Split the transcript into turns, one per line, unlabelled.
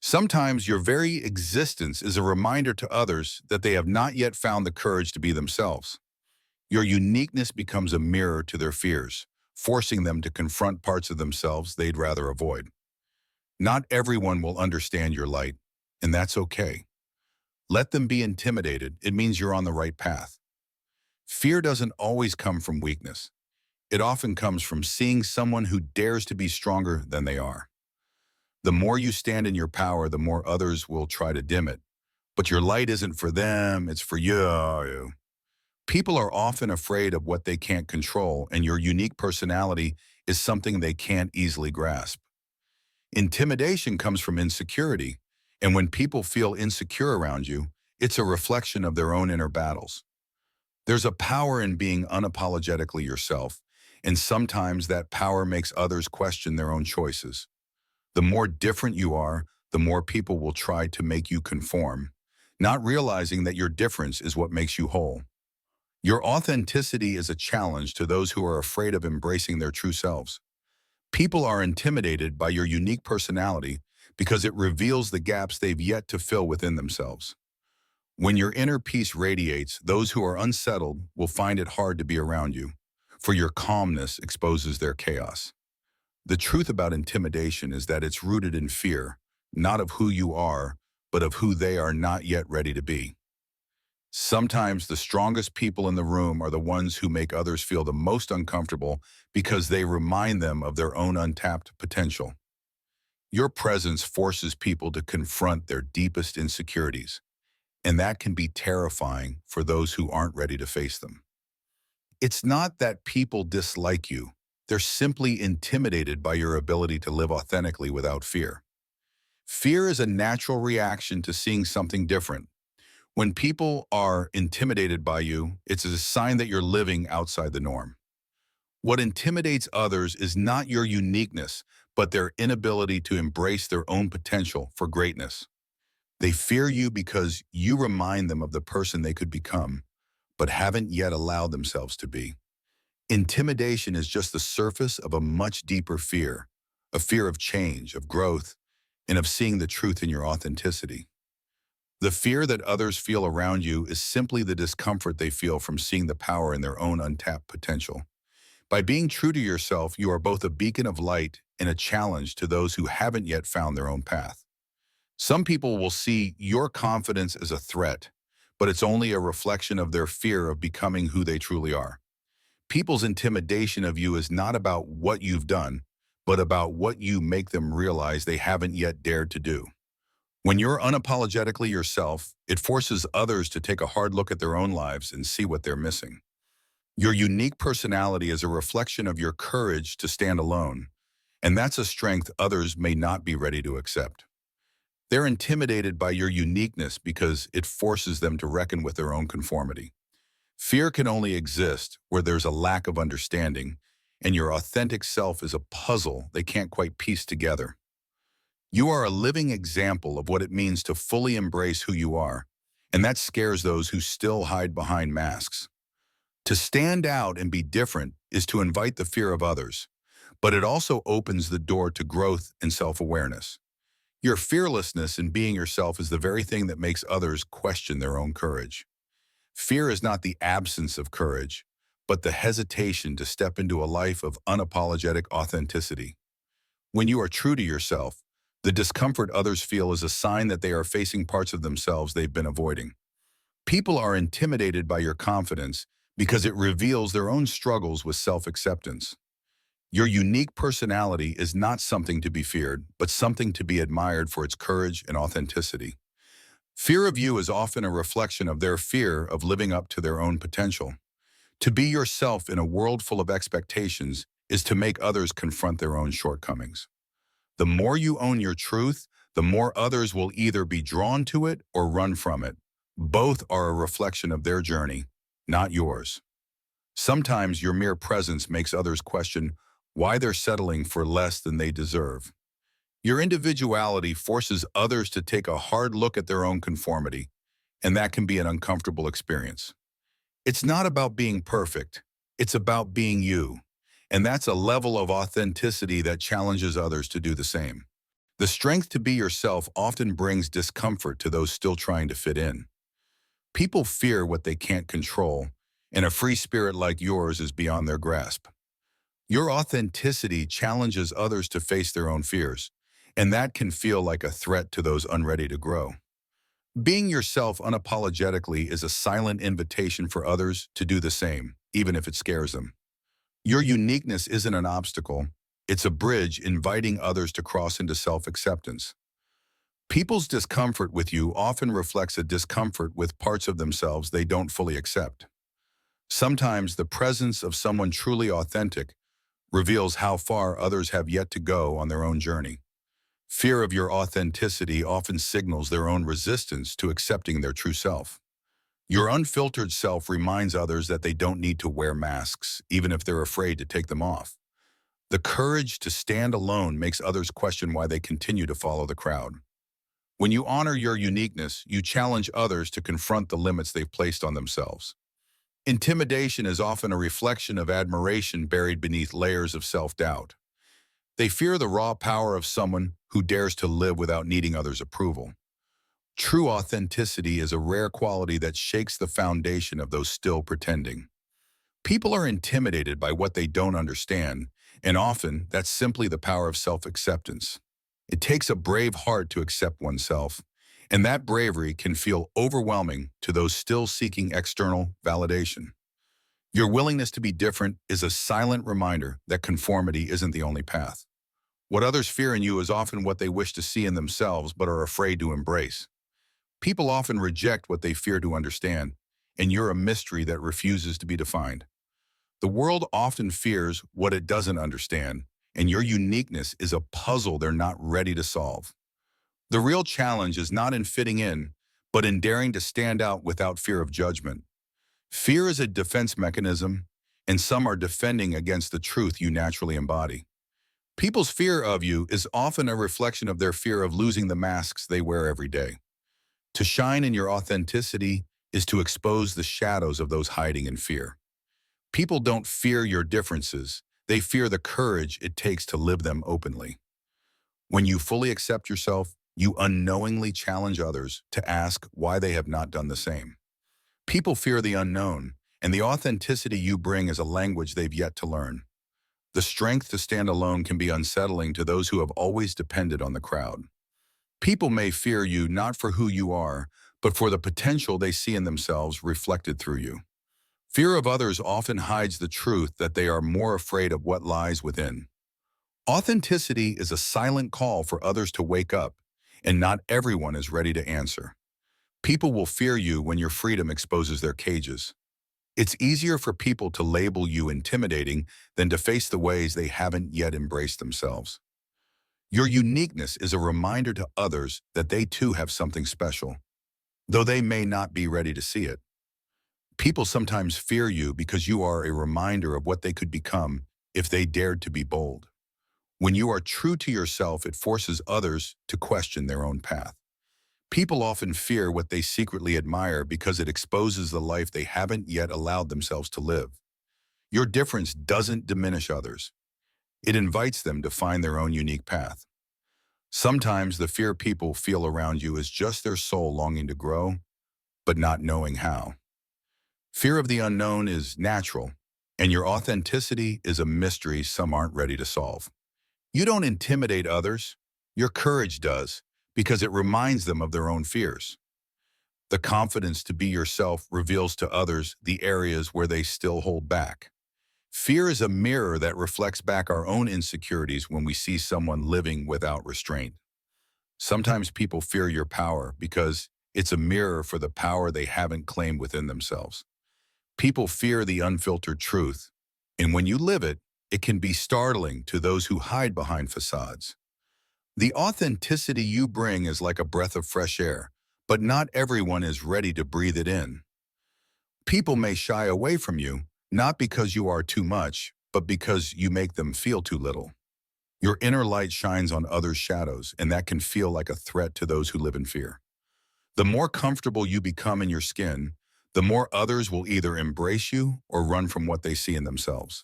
Sometimes your very existence is a reminder to others that they have not yet found the courage to be themselves. Your uniqueness becomes a mirror to their fears, forcing them to confront parts of themselves they'd rather avoid. Not everyone will understand your light, and that's okay. Let them be intimidated. It means you're on the right path. Fear doesn't always come from weakness. It often comes from seeing someone who dares to be stronger than they are. The more you stand in your power, the more others will try to dim it. But your light isn't for them, it's for you. People are often afraid of what they can't control, and your unique personality is something they can't easily grasp. Intimidation comes from insecurity, and when people feel insecure around you, it's a reflection of their own inner battles. There's a power in being unapologetically yourself, and sometimes that power makes others question their own choices. The more different you are, the more people will try to make you conform, not realizing that your difference is what makes you whole. Your authenticity is a challenge to those who are afraid of embracing their true selves. People are intimidated by your unique personality because it reveals the gaps they've yet to fill within themselves. When your inner peace radiates, those who are unsettled will find it hard to be around you, for your calmness exposes their chaos. The truth about intimidation is that it's rooted in fear, not of who you are, but of who they are not yet ready to be. Sometimes the strongest people in the room are the ones who make others feel the most uncomfortable because they remind them of their own untapped potential. Your presence forces people to confront their deepest insecurities, and that can be terrifying for those who aren't ready to face them. It's not that people dislike you. They're simply intimidated by your ability to live authentically without fear. Fear is a natural reaction to seeing something different. When people are intimidated by you, it's a sign that you're living outside the norm. What intimidates others is not your uniqueness, but their inability to embrace their own potential for greatness. They fear you because you remind them of the person they could become, but haven't yet allowed themselves to be. Intimidation is just the surface of a much deeper fear, a fear of change, of growth, and of seeing the truth in your authenticity. The fear that others feel around you is simply the discomfort they feel from seeing the power in their own untapped potential. By being true to yourself, you are both a beacon of light and a challenge to those who haven't yet found their own path. Some people will see your confidence as a threat, but it's only a reflection of their fear of becoming who they truly are. People's intimidation of you is not about what you've done, but about what you make them realize they haven't yet dared to do. When you're unapologetically yourself, it forces others to take a hard look at their own lives and see what they're missing. Your unique personality is a reflection of your courage to stand alone, and that's a strength others may not be ready to accept. They're intimidated by your uniqueness because it forces them to reckon with their own conformity. Fear can only exist where there's a lack of understanding, and your authentic self is a puzzle they can't quite piece together. You are a living example of what it means to fully embrace who you are, and that scares those who still hide behind masks. To stand out and be different is to invite the fear of others, but it also opens the door to growth and self-awareness. Your fearlessness in being yourself is the very thing that makes others question their own courage. Fear is not the absence of courage, but the hesitation to step into a life of unapologetic authenticity. When you are true to yourself, the discomfort others feel is a sign that they are facing parts of themselves they've been avoiding. People are intimidated by your confidence because it reveals their own struggles with self-acceptance. Your unique personality is not something to be feared, but something to be admired for its courage and authenticity. Fear of you is often a reflection of their fear of living up to their own potential. To be yourself in a world full of expectations is to make others confront their own shortcomings. The more you own your truth, the more others will either be drawn to it or run from it. Both are a reflection of their journey, not yours. Sometimes your mere presence makes others question why they're settling for less than they deserve. Your individuality forces others to take a hard look at their own conformity, and that can be an uncomfortable experience. It's not about being perfect, it's about being you, and that's a level of authenticity that challenges others to do the same. The strength to be yourself often brings discomfort to those still trying to fit in. People fear what they can't control, and a free spirit like yours is beyond their grasp. Your authenticity challenges others to face their own fears, and that can feel like a threat to those unready to grow. Being yourself unapologetically is a silent invitation for others to do the same, even if it scares them. Your uniqueness isn't an obstacle, it's a bridge inviting others to cross into self-acceptance. People's discomfort with you often reflects a discomfort with parts of themselves they don't fully accept. Sometimes the presence of someone truly authentic reveals how far others have yet to go on their own journey. Fear of your authenticity often signals their own resistance to accepting their true self. Your unfiltered self reminds others that they don't need to wear masks, even if they're afraid to take them off. The courage to stand alone makes others question why they continue to follow the crowd. When you honor your uniqueness, you challenge others to confront the limits they've placed on themselves. Intimidation is often a reflection of admiration buried beneath layers of self-doubt. They fear the raw power of someone who dares to live without needing others' approval. True authenticity is a rare quality that shakes the foundation of those still pretending. People are intimidated by what they don't understand, and often that's simply the power of self-acceptance. It takes a brave heart to accept oneself, and that bravery can feel overwhelming to those still seeking external validation. Your willingness to be different is a silent reminder that conformity isn't the only path. What others fear in you is often what they wish to see in themselves but are afraid to embrace. People often reject what they fear to understand, and you're a mystery that refuses to be defined. The world often fears what it doesn't understand, and your uniqueness is a puzzle they're not ready to solve. The real challenge is not in fitting in, but in daring to stand out without fear of judgment. Fear is a defense mechanism, and some are defending against the truth you naturally embody. People's fear of you is often a reflection of their fear of losing the masks they wear every day. To shine in your authenticity is to expose the shadows of those hiding in fear. People don't fear your differences, they fear the courage it takes to live them openly. When you fully accept yourself, you unknowingly challenge others to ask why they have not done the same. People fear the unknown, and the authenticity you bring is a language they've yet to learn. The strength to stand alone can be unsettling to those who have always depended on the crowd. People may fear you not for who you are, but for the potential they see in themselves reflected through you. Fear of others often hides the truth that they are more afraid of what lies within. Authenticity is a silent call for others to wake up, and not everyone is ready to answer. People will fear you when your freedom exposes their cages. It's easier for people to label you intimidating than to face the ways they haven't yet embraced themselves. Your uniqueness is a reminder to others that they too have something special, though they may not be ready to see it. People sometimes fear you because you are a reminder of what they could become if they dared to be bold. When you are true to yourself, it forces others to question their own path. People often fear what they secretly admire because it exposes the life they haven't yet allowed themselves to live. Your difference doesn't diminish others. It invites them to find their own unique path. Sometimes the fear people feel around you is just their soul longing to grow, but not knowing how. Fear of the unknown is natural, and your authenticity is a mystery some aren't ready to solve. You don't intimidate others, your courage does, because it reminds them of their own fears. The confidence to be yourself reveals to others the areas where they still hold back. Fear is a mirror that reflects back our own insecurities when we see someone living without restraint. Sometimes people fear your power because it's a mirror for the power they haven't claimed within themselves. People fear the unfiltered truth, and when you live it, it can be startling to those who hide behind facades. The authenticity you bring is like a breath of fresh air, but not everyone is ready to breathe it in. People may shy away from you, not because you are too much, but because you make them feel too little. Your inner light shines on others' shadows, and that can feel like a threat to those who live in fear. The more comfortable you become in your skin, the more others will either embrace you or run from what they see in themselves.